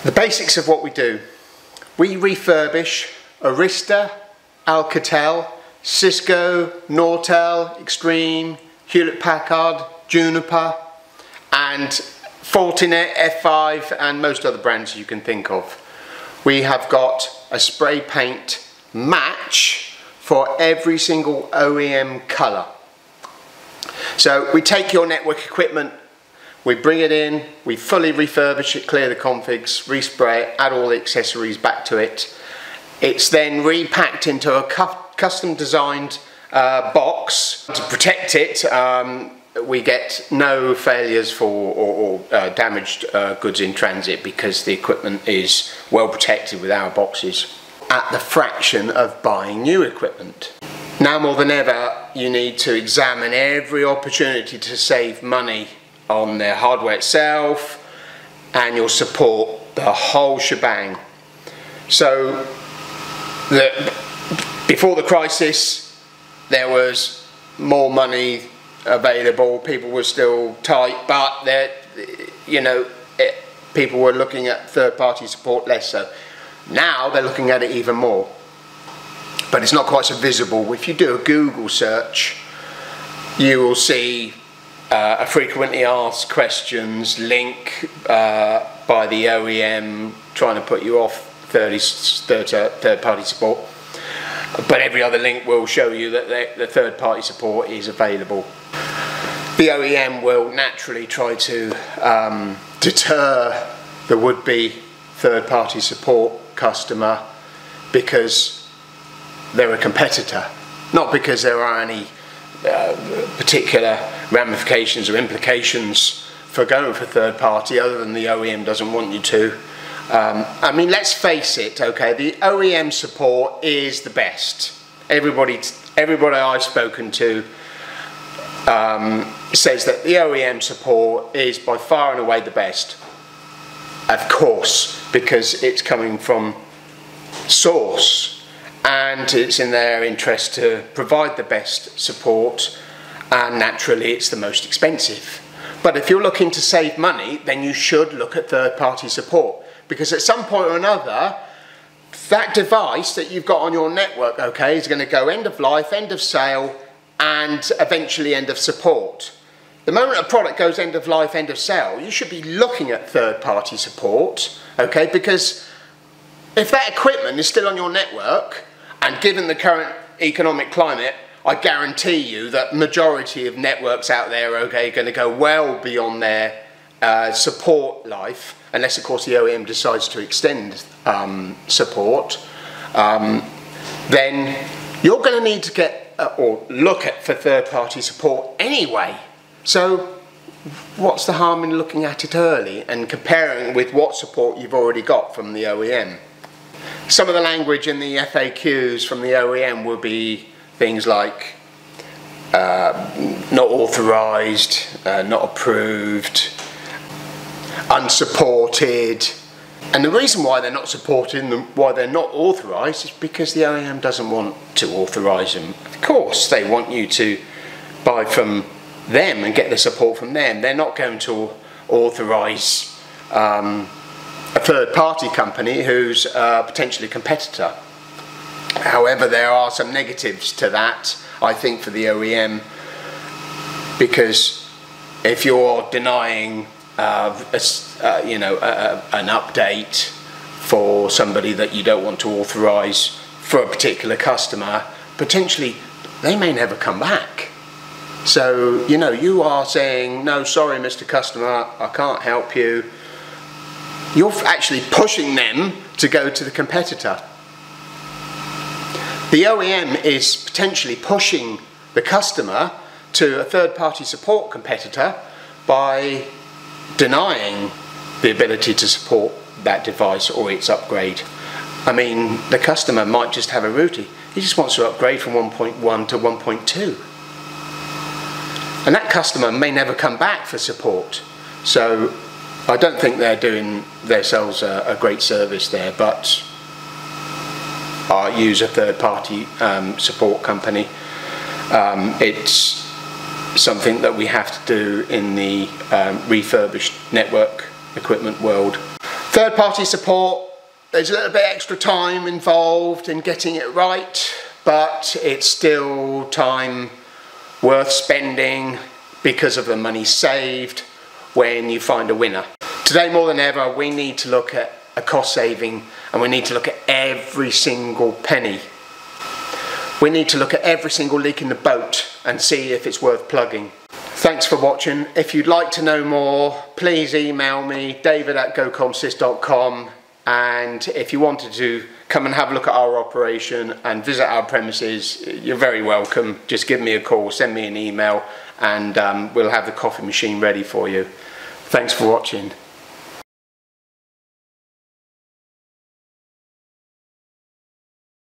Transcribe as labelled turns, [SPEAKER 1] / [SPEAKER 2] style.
[SPEAKER 1] The basics of what we do. We refurbish Arista, Alcatel, Cisco, Nortel, Extreme, Hewlett-Packard, Juniper, and Fortinet, F5, and most other brands you can think of. We have got a spray paint match for every single OEM colour. So we take your network equipment, we bring it in, we fully refurbish it, clear the configs, respray it, add all the accessories back to it. It's then repacked into a custom designed box. To protect it, we get no failures or damaged goods in transit because the equipment is well protected with our boxes at the fraction of buying new equipment. Now more than ever, you need to examine every opportunity to save money on their hardware itself, and you'll support the whole shebang. So before the crisis, there was more money available, people were still tight, but people were looking at third-party support less so. Now they're looking at it even more, but it's not quite so visible. If you do a Google search, you will see a frequently asked questions link by the OEM trying to put you off third-party support, but every other link will show you that the third-party support is available. The OEM will naturally try to deter the would-be third-party support customer because they're a competitor, not because there are any particular ramifications or implications for going for third party other than the OEM doesn't want you to. I mean, let's face it, okay, the OEM support is the best. Everybody I've spoken to says that the OEM support is by far and away the best. Of course, because it's coming from source, and it's in their interest to provide the best support, and naturally it's the most expensive. But if you're looking to save money, then you should look at third-party support, because at some point or another, that device that you've got on your network, okay, is going to go end of life, end of sale, and eventually end of support. The moment a product goes end of life, end of sale, you should be looking at third-party support, okay, because if that equipment is still on your network, and given the current economic climate, I guarantee you that majority of networks out there, okay, are going to go well beyond their support life, unless of course the OEM decides to extend support, then you're going to need to get or look at for third-party support anyway. So what's the harm in looking at it early and comparing with what support you've already got from the OEM? Some of the language in the FAQs from the OEM will be things like not authorised, not approved, unsupported. And the reason why they're not supported and why they're not authorised is because the OEM doesn't want to authorise them. Of course they want you to buy from them and get the support from them. They're not going to authorise a third-party company who's potentially a competitor. However, there are some negatives to that, I think, for the OEM, because if you're denying an update for somebody that you don't want to authorise for a particular customer, potentially they may never come back. So, you are saying, no, sorry, Mr. Customer, I can't help you. You're actually pushing them to go to the competitor. The OEM is potentially pushing the customer to a third-party support competitor by denying the ability to support that device or its upgrade. I mean, the customer might just have a router. He just wants to upgrade from 1.1 to 1.2. And that customer may never come back for support. So I don't think they're doing themselves a great service there, but I use a third-party support company. It's something that we have to do in the refurbished network equipment world. Third party support, there's a little bit extra time involved in getting it right, but it's still time worth spending because of the money saved when you find a winner. Today more than ever, we need to look at a cost saving, and we need to look at every single penny. We need to look at every single leak in the boat and see if it's worth plugging. Thanks for watching. If you'd like to know more, please email me, david@gocomsys.com, and if you wanted to come and have a look at our operation and visit our premises, you're very welcome. Just give me a call, send me an email, and we'll have the coffee machine ready for you. Thanks for watching.